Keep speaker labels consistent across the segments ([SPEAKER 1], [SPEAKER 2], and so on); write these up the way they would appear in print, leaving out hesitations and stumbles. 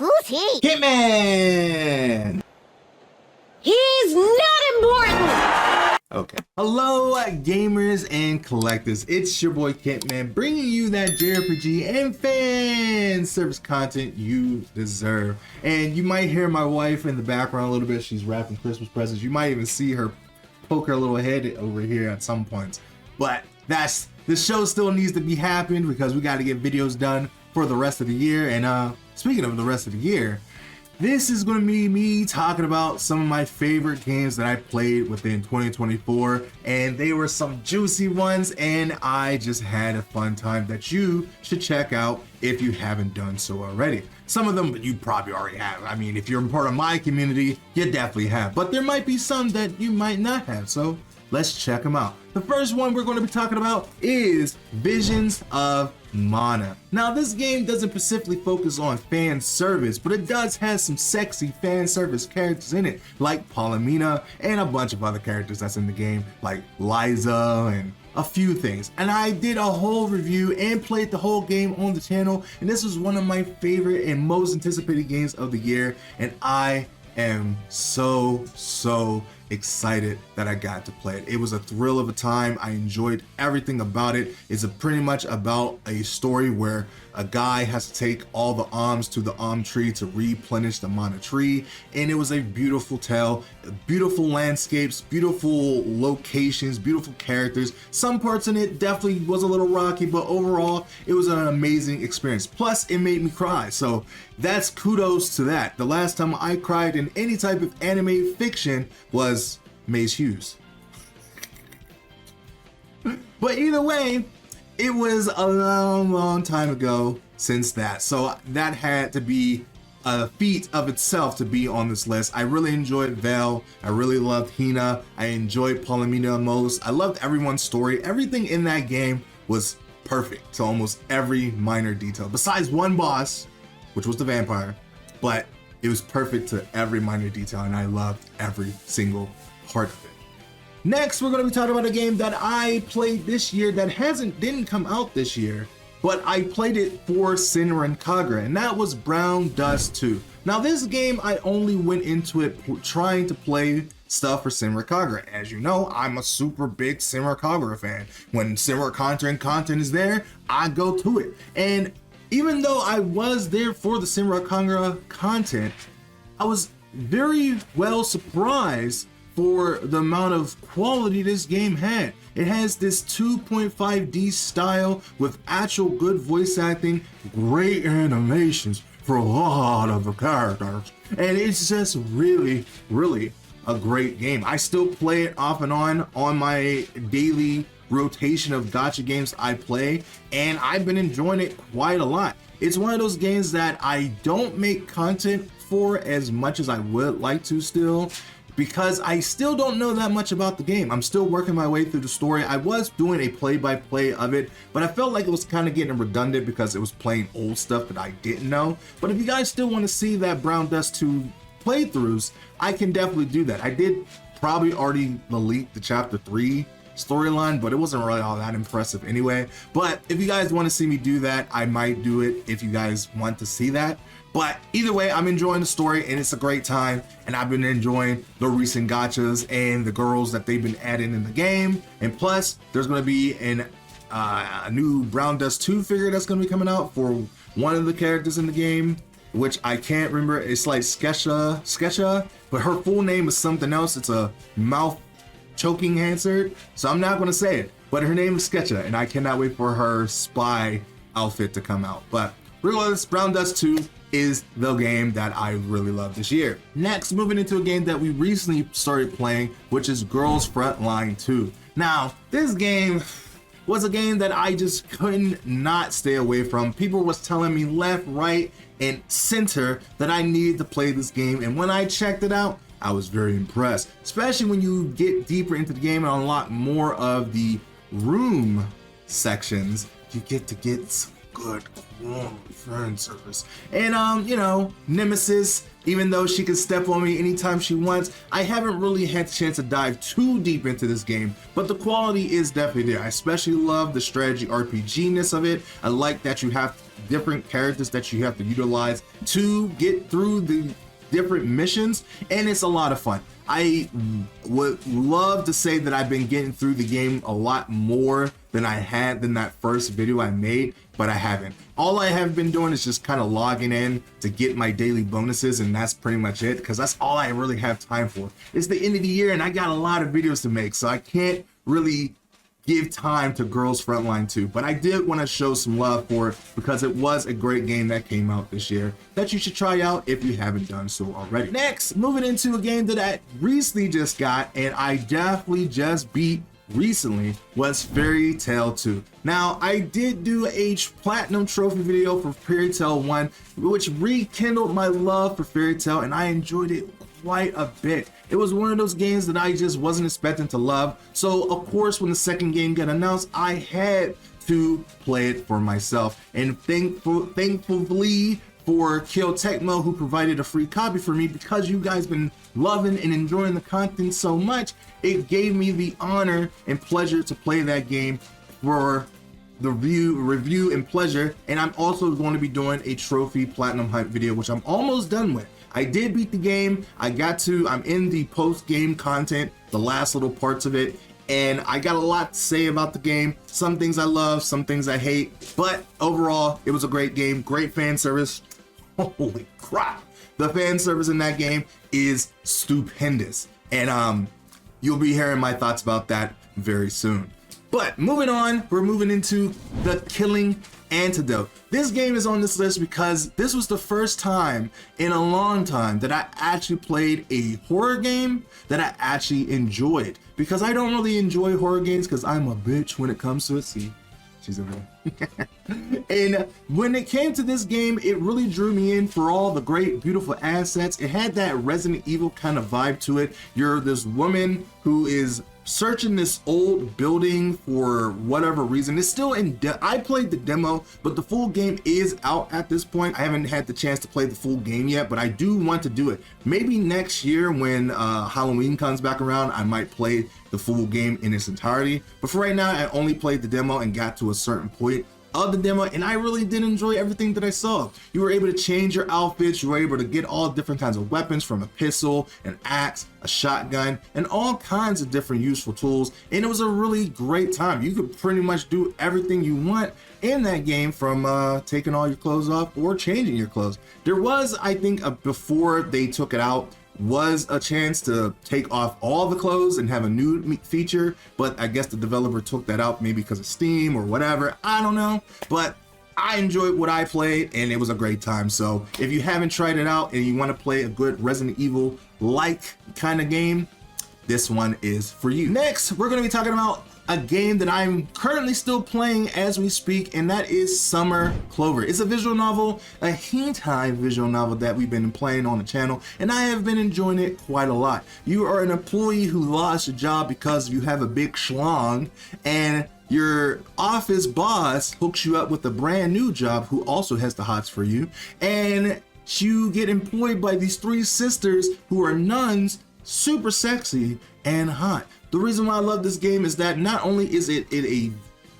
[SPEAKER 1] Who's he?
[SPEAKER 2] Kentman!
[SPEAKER 1] He's not important!
[SPEAKER 2] Okay. Hello, gamers and collectors. It's your boy Kentman, bringing you that JRPG and fan service content you deserve. And you might hear my wife in the background a little bit. She's wrapping Christmas presents. You might even see her poke her little head over here at some points. But the show still needs to be happening because we got to get videos done for the rest of the year. And speaking of the rest of the year, this is going to be me talking about some of my favorite games that I played within 2024, and they were some juicy ones, and I just had a fun time that you should check out if you haven't done so already. Some of them you probably already have. I mean, if you're part of my community, you definitely have, but there might be some that you might not have, so let's check them out. The first one we're going to be talking about is Visions of Mana. Now, this game doesn't specifically focus on fan service, but it does have some sexy fan service characters in it, like Palomina and a bunch of other characters that's in the game, like Liza and a few things. And I did a whole review and played the whole game on the channel, and this was one of my favorite and most anticipated games of the year, and I am so excited that I got to play it. It was a thrill of a time. I enjoyed everything about it. It's pretty much about a story where a guy has to take all the alms to the alm tree to replenish the mana tree, and it was a beautiful tale, beautiful landscapes, beautiful locations, beautiful characters. Some parts in it definitely was a little rocky, but overall it was an amazing experience. Plus it made me cry, so that's kudos to that. The last time I cried in any type of anime fiction was Maze Hughes. But either way, it was a long time ago since that, so that had to be a feat of itself to be on this list. I really enjoyed Vel. I really loved Hina. I enjoyed Palomina most. I loved everyone's story. Everything in that game was perfect to almost every minor detail, besides one boss, which was the vampire, but it was perfect to every minor detail, and I loved every single part of it. Next, we're going to be talking about a game that I played this year that didn't come out this year, but I played it for Senran Kagura, and that was Brown Dust 2. Now, this game, I only went into it trying to play stuff for Senran Kagura. As you know, I'm a super big Senran Kagura fan. When Senran content is there, I go to it. And even though I was there for the Senran Kagura content, I was very well surprised for the amount of quality this game had. It has this 2.5D style with actual good voice acting, great animations for a lot of the characters, and it's just really a great game. I still play it off and on my daily rotation of gacha games I play, and I've been enjoying it quite a lot. It's one of those games that I don't make content for as much as I would like to still, because I still don't know that much about the game. I'm still working my way through the story. I was doing a play-by-play of it, but I felt like it was kind of getting redundant because it was playing old stuff that I didn't know. But if you guys still want to see that Brown Dust 2 playthroughs, I can definitely do that. I did probably already delete the chapter 3 storyline, but it wasn't really all that impressive anyway. But if you guys want to see me do that, I might do it if you guys want to see that. But either way, I'm enjoying the story, and it's a great time, and I've been enjoying the recent gachas and the girls that they've been adding in the game. And plus, there's going to be a new Brown Dust 2 figure that's going to be coming out for one of the characters in the game, which I can't remember. It's like Sketcha, but her full name is something else. It's a mouth choking answer, so I'm not going to say it, but her name is Sketcha, and I cannot wait for her spy outfit to come out. But regardless, Brown Dust 2 is the game that I really love this year. Next, moving into a game that we recently started playing, which is Girls Frontline 2. Now, this game was a game that I just couldn't not stay away from. People was telling me left, right, and center that I needed to play this game, and when I checked it out, I was very impressed, especially when you get deeper into the game and unlock more of the room sections. You get to get good fan service. And you know, Nemesis, even though she can step on me anytime she wants, I haven't really had the chance to dive too deep into this game, but the quality is definitely there. I especially love the strategy RPG-ness of it. I like that you have different characters that you have to utilize to get through the different missions, and it's a lot of fun. I would love to say that I've been getting through the game a lot more than I had than that first video I made, but I haven't. All I have been doing is just kind of logging in to get my daily bonuses, and that's pretty much it, because that's all I really have time for. It's the end of the year and I got a lot of videos to make, so I can't really give time to Girls Frontline 2, but I did want to show some love for it because it was a great game that came out this year that you should try out if you haven't done so already. Next, moving into a game that I recently just got and I definitely just beat recently, was Fairy Tail 2. Now, I did do a platinum trophy video for Fairy Tail 1, which rekindled my love for Fairy Tail, and I enjoyed it quite a bit. It was one of those games that I just wasn't expecting to love. So of course, when the second game got announced, I had to play it for myself. And thankfully for Kill Tecmo, who provided a free copy for me, because you guys been loving and enjoying the content so much, it gave me the honor and pleasure to play that game for the review and pleasure. And I'm also going to be doing a trophy platinum hunt video, which I'm almost done with. I did beat the game. I'm in the post-game content, the last little parts of it, and I got a lot to say about the game. Some things I love, some things I hate, but overall, it was a great game, great fan service. Holy crap. The fan service in that game is stupendous. And you'll be hearing my thoughts about that very soon. But moving on, we're moving into the Killing Antidote. This game is on this list because this was the first time in a long time that I actually played a horror game that I actually enjoyed. Because I don't really enjoy horror games because I'm a bitch when it comes to it. See, she's over there. And when it came to this game, it really drew me in for all the great, beautiful assets. It had that Resident Evil kind of vibe to it. You're this woman who is searching this old building for whatever reason. It's still in I played the demo, but the full game is out at this point. I haven't had the chance to play the full game yet, but I do want to do it. Maybe next year when Halloween comes back around, I might play the full game in its entirety. But for right now, I only played the demo and got to a certain point of the demo, and I really did enjoy everything that I saw. You were able to change your outfits, you were able to get all different kinds of weapons, from a pistol, an axe, a shotgun, and all kinds of different useful tools, and it was a really great time. You could pretty much do everything you want in that game, from taking all your clothes off or changing your clothes. There was, I think, before they took it out, was a chance to take off all the clothes and have a nude feature, but I guess the developer took that out maybe because of Steam or whatever. I don't know, but I enjoyed what I played and it was a great time. So if you haven't tried it out and you want to play a good Resident Evil like kind of game, this one is for you. Next, we're going to be talking about a game that I'm currently still playing as we speak, and that is Summer Clover. It's a visual novel, a hentai visual novel that we've been playing on the channel, and I have been enjoying it quite a lot. You are an employee who lost your job because you have a big schlong, and your office boss hooks you up with a brand new job who also has the hots for you, and you get employed by these three sisters who are nuns, super sexy and hot. The reason why I love this game is that not only is it a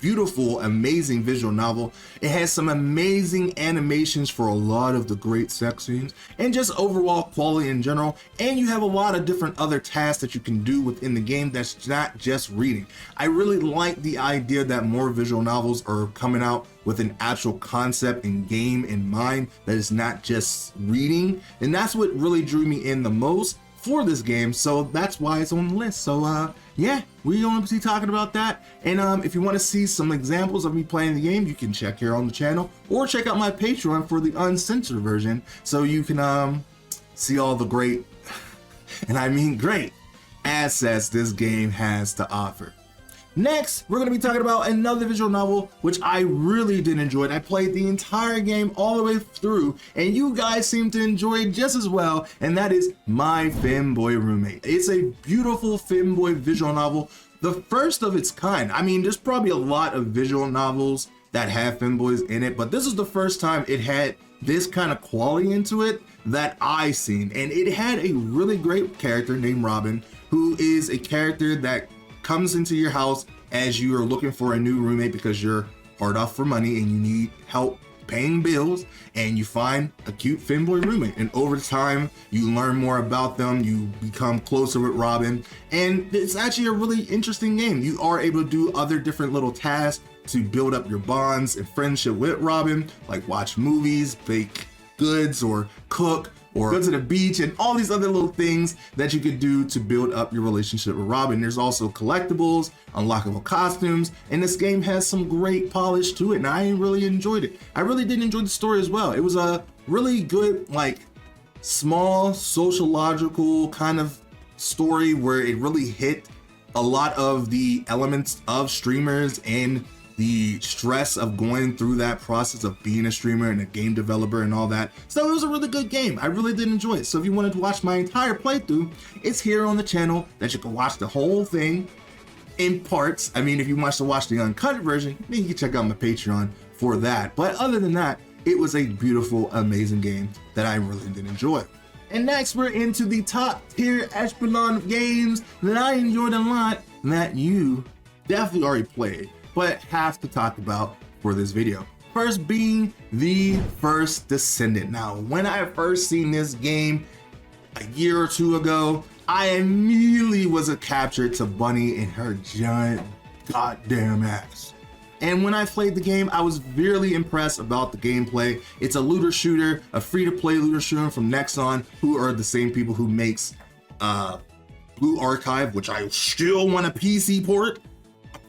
[SPEAKER 2] beautiful, amazing visual novel, it has some amazing animations for a lot of the great sex scenes and just overall quality in general, and you have a lot of different other tasks that you can do within the game that's not just reading. I really like the idea that more visual novels are coming out with an actual concept and game in mind that is not just reading, and that's what really drew me in the most for this game, so that's why it's on the list. So yeah, we're going to be talking about that, and if you want to see some examples of me playing the game, you can check here on the channel or check out my Patreon for the uncensored version, so you can see all the great, and I mean great, assets this game has to offer. Next, we're going to be talking about another visual novel, which I really did enjoy. I played the entire game all the way through, and you guys seem to enjoy it just as well, and that is My Fboy Roommate. It's a beautiful femboy visual novel, the first of its kind. I mean, there's probably a lot of visual novels that have femboys in it, but this is the first time it had this kind of quality into it that I seen. And it had a really great character named Robin, who is a character that comes into your house as you are looking for a new roommate because you're hard off for money and you need help paying bills, and you find a cute femboy roommate, and over time you learn more about them, you become closer with Robin, and it's actually a really interesting game. You are able to do other different little tasks to build up your bonds and friendship with Robin, like watch movies, bake goods, or cook, or go to the beach, and all these other little things that you could do to build up your relationship with Robin. There's also collectibles, unlockable costumes, and this game has some great polish to it, and I really enjoyed it. I really did enjoy the story as well. It was a really good, like, small sociological kind of story where it really hit a lot of the elements of streamers and the stress of going through that process of being a streamer and a game developer and all that. So it was a really good game. I really did enjoy it. So if you wanted to watch my entire playthrough, it's here on the channel that you can watch the whole thing in parts. I mean, if you want to watch the uncut version, then you can check out my Patreon for that. But other than that, it was a beautiful, amazing game that I really did enjoy. And next, we're into the top tier echelon of games that I enjoyed a lot that you definitely already played, but have to talk about for this video. First being the first Descendant. Now, when I first seen this game a year or two ago, I immediately was captured to Bunny and her giant goddamn ass. And when I played the game, I was really impressed about the gameplay. It's a looter shooter, a free-to-play looter shooter from Nexon, who are the same people who makes Blue Archive, which I still want a PC port.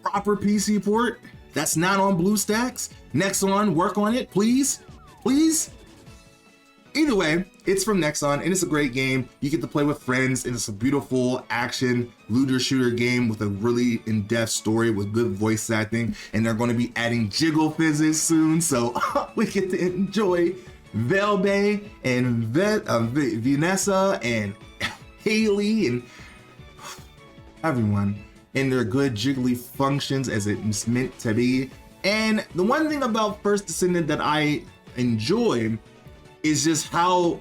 [SPEAKER 2] Proper PC port that's not on BlueStacks. Nexon, work on it, please, please. Either way, it's from Nexon and it's a great game. You get to play with friends and it's a beautiful action looter shooter game with a really in-depth story with good voice acting, and they're going to be adding jiggle physics soon, so we get to enjoy Velbe and Vanessa and Haley and everyone in their good jiggly functions as it's meant to be. And the one thing about First Descendant that I enjoy is just how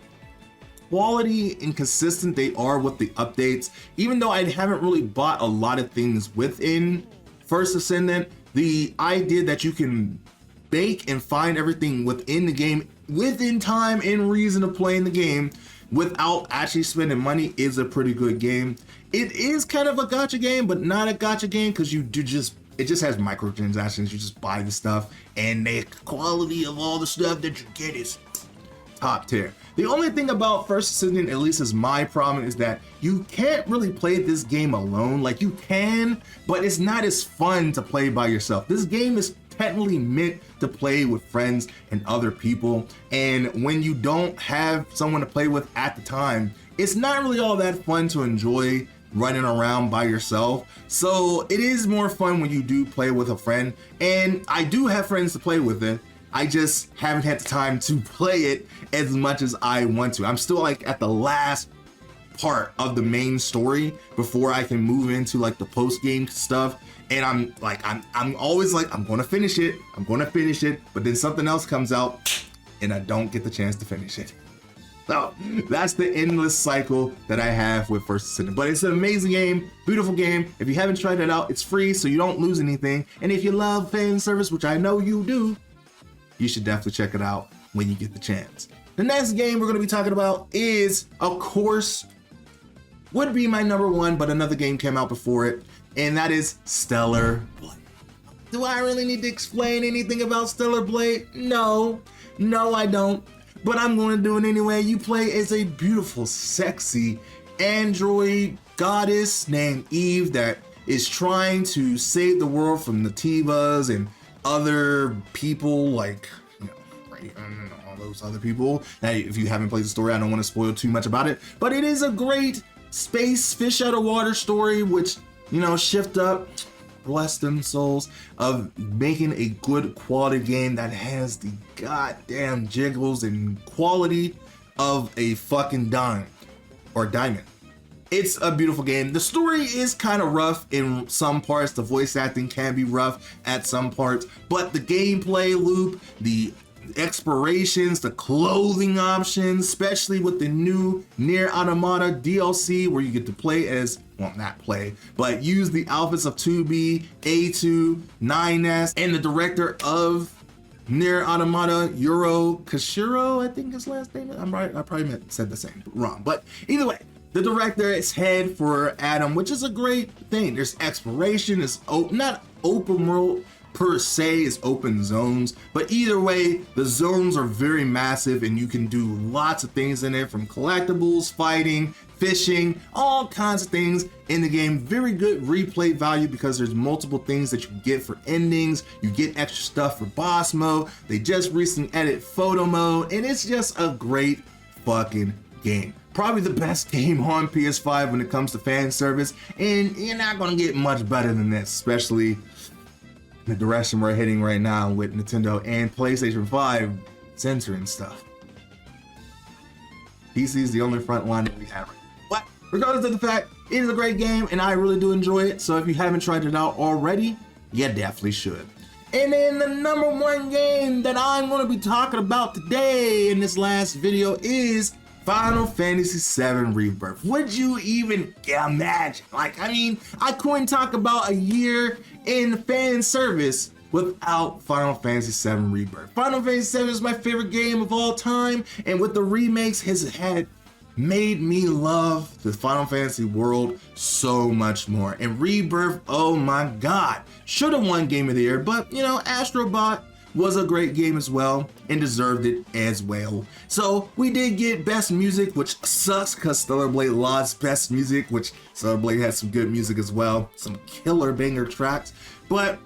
[SPEAKER 2] quality and consistent they are with the updates. Even though I haven't really bought a lot of things within First Descendant, the idea that you can bake and find everything within the game within time and reason of playing the game without actually spending money is a pretty good game. It is kind of a gacha game, but not a gacha game, because it just has microtransactions. You just buy the stuff, and the quality of all the stuff that you get is top tier. The only thing about First Descendant, at least is my problem, is that you can't really play this game alone. Like, you can, but it's not as fun to play by yourself. This game is technically meant to play with friends and other people, and when you don't have someone to play with at the time, it's not really all that fun to enjoy running around by yourself. So it is more fun when you do play with a friend, and I do have friends to play with it. I just haven't had the time to play it as much as I want to. I'm still like at the last part of the main story before I can move into like the post-game stuff. And I'm always like, I'm gonna finish it, but then something else comes out and I don't get the chance to finish it. So that's the endless cycle that I have with First Descendant. But it's an amazing game, beautiful game. If you haven't tried it out, it's free, so you don't lose anything. And if you love fan service, which I know you do, you should definitely check it out when you get the chance. The next game we're gonna be talking about is, of course, would be my number one, but another game came out before it, and that is Stellar Blade. Do I really need to explain anything about Stellar Blade? No, I don't. But I'm going to do it anyway. You play as a beautiful, sexy android goddess named Eve that is trying to save the world from the Tivas and other people like, you know, Raven and all those other people. Now, if you haven't played the story, I don't want to spoil too much about it. But it is a great space fish out of water story, which, you know, shift up, bless them souls, of making a good quality game that has the goddamn jiggles and quality of a fucking dime or diamond. It's a beautiful game. The story is kind of rough in some parts. The voice acting can be rough at some parts, but the gameplay loop, the explorations, the clothing options, especially with the new Nier Automata DLC where you get to play as, well, not play, but use the outfits of 2B, A2, 9S, and the director of Nier Automata, Yuro Koshiro, I think his last name is. I'm right, I probably said the same, wrong. But either way, the director is head for Adam, which is a great thing. There's exploration, it's not open world per se, is open zones, but either way, the zones are very massive and you can do lots of things in it, from collectibles, fighting, fishing, all kinds of things in the game. Very good replay value because there's multiple things that you get for endings. You get extra stuff for boss mode. They just recently added photo mode, and it's just a great fucking game. Probably the best game on PS5 when it comes to fan service, and you're not gonna get much better than this, especially the direction we're heading right now with Nintendo and PlayStation 5 censoring stuff. PC is the only front line that we have right now. But regardless of the fact, it is a great game and I really do enjoy it. So if you haven't tried it out already, you definitely should. And then the number one game that I'm going to be talking about today in this last video is Final Fantasy VII Rebirth. Would you even imagine? Like, I mean, I couldn't talk about a year in fan service without Final Fantasy VII Rebirth. Final Fantasy VII is my favorite game of all time, and with the remakes, has had made me love the Final Fantasy world so much more. And Rebirth, oh my god, should have won Game of the Year, but you know, Astro Bot was a great game as well and deserved it as well. So we did get Best Music, which sucks because Stellar Blade lost Best Music, which Stellar Blade has some good music as well, some killer banger tracks. But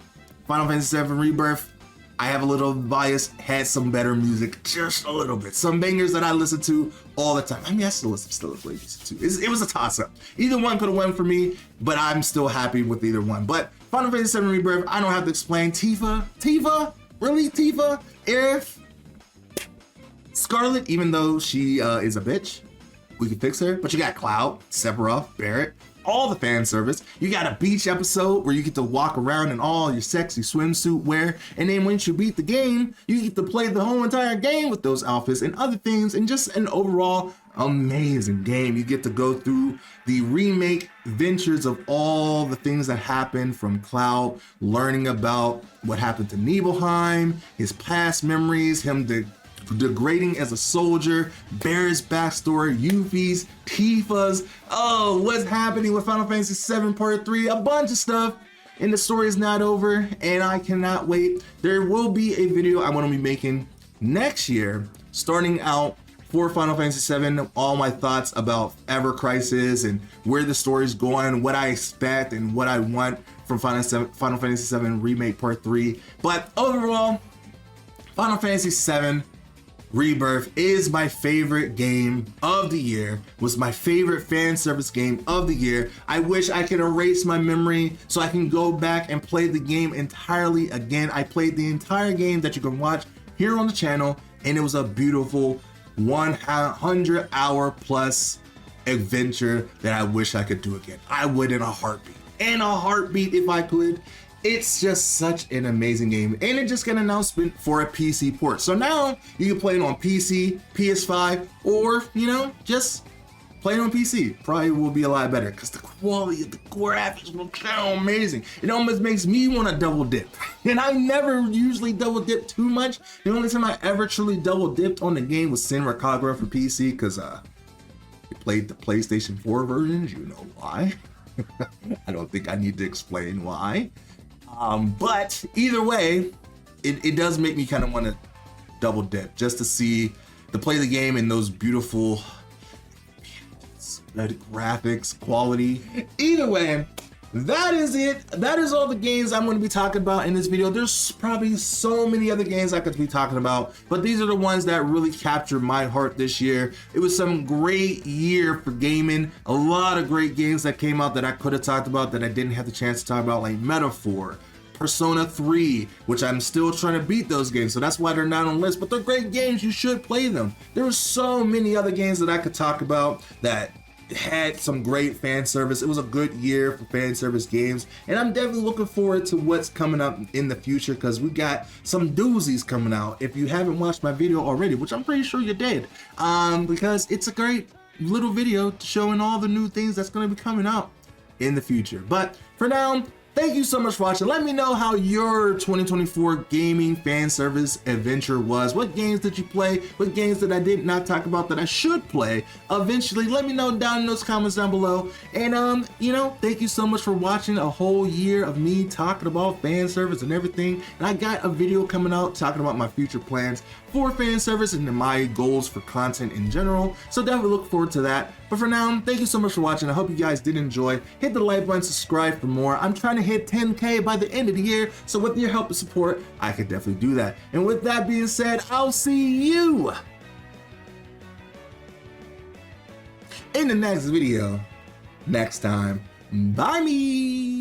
[SPEAKER 2] Final Fantasy VII Rebirth, I have a little bias, had some better music, just a little bit. Some bangers that I listen to all the time. I mean, I still listen to Stellar Blade music too. It was a toss-up. Either one could have won for me, but I'm still happy with either one. But Final Fantasy VII Rebirth, I don't have to explain. Tifa? Really, Tifa? Aerith? Scarlet, even though she is a bitch, we can fix her. But you got Cloud, Sephiroth, Barret, all the fan service. You got a beach episode where you get to walk around in all your sexy swimsuit wear. And then once you beat the game, you get to play the whole entire game with those outfits and other things. And just an overall amazing game. You get to go through the remake ventures of all the things that happened from Cloud, learning about what happened to Nibelheim, his past memories, him degrading as a soldier, Barret's backstory, Yuffie's, Tifa's, oh, what's happening with Final Fantasy VII Part 3, a bunch of stuff. And the story is not over, and I cannot wait. There will be a video I'm going to be making next year, starting out for Final Fantasy VII, all my thoughts about Ever Crisis and where the story's going, what I expect and what I want from Final Fantasy VII Remake Part 3. But overall, Final Fantasy VII Rebirth is my favorite game of the year, was my favorite fan service game of the year. I wish I could erase my memory so I can go back and play the game entirely again. I played the entire game that you can watch here on the channel, and it was a beautiful 100-hour plus adventure that I wish I could do again. I would in a heartbeat. In a heartbeat if I could. It's just such an amazing game, and it just got an announcement for a PC port. So now you can play it on PC, PS5, or, you know, just play it on PC. Probably will be a lot better because the quality of the graphics look so amazing. It almost makes me want to double dip. And I never usually double dip too much. The only time I ever truly double dipped on the game was Senran Kagura for PC because I played the PlayStation 4 versions. You know why. I don't think I need to explain why. But either way, it does make me kind of want to double dip just to play the game in those beautiful graphics, quality. Either way, that is it. That is all the games I'm going to be talking about in this video. There's probably so many other games I could be talking about, but these are the ones that really captured my heart this year. It was some great year for gaming. A lot of great games that came out that I could have talked about that I didn't have the chance to talk about, like Metaphor, Persona 3, which I'm still trying to beat those games, so that's why they're not on the list, but they're great games. You should play them. There were so many other games that I could talk about that had some great fan service. It was a good year for fan service games, and I'm definitely looking forward to what's coming up in the future, because we got some doozies coming out. If you haven't watched my video already, which I'm pretty sure you did, because it's a great little video showing all the new things that's going to be coming out in the future. But for now, thank you so much for watching. Let me know how your 2024 gaming fan service adventure was. What games did you play? What games did I did not talk about that I should play eventually? Let me know down in those comments down below. And you know, thank you so much for watching a whole year of me talking about fan service and everything. And I got a video coming out talking about my future plans for fan service and my goals for content in general. So definitely look forward to that. But for now, thank you so much for watching. I hope you guys did enjoy. Hit the like button, subscribe for more. I'm trying to hit 10K by the end of the year, so with your help and support, I could definitely do that. And with that being said, I'll see you in the next video next time. Bye me.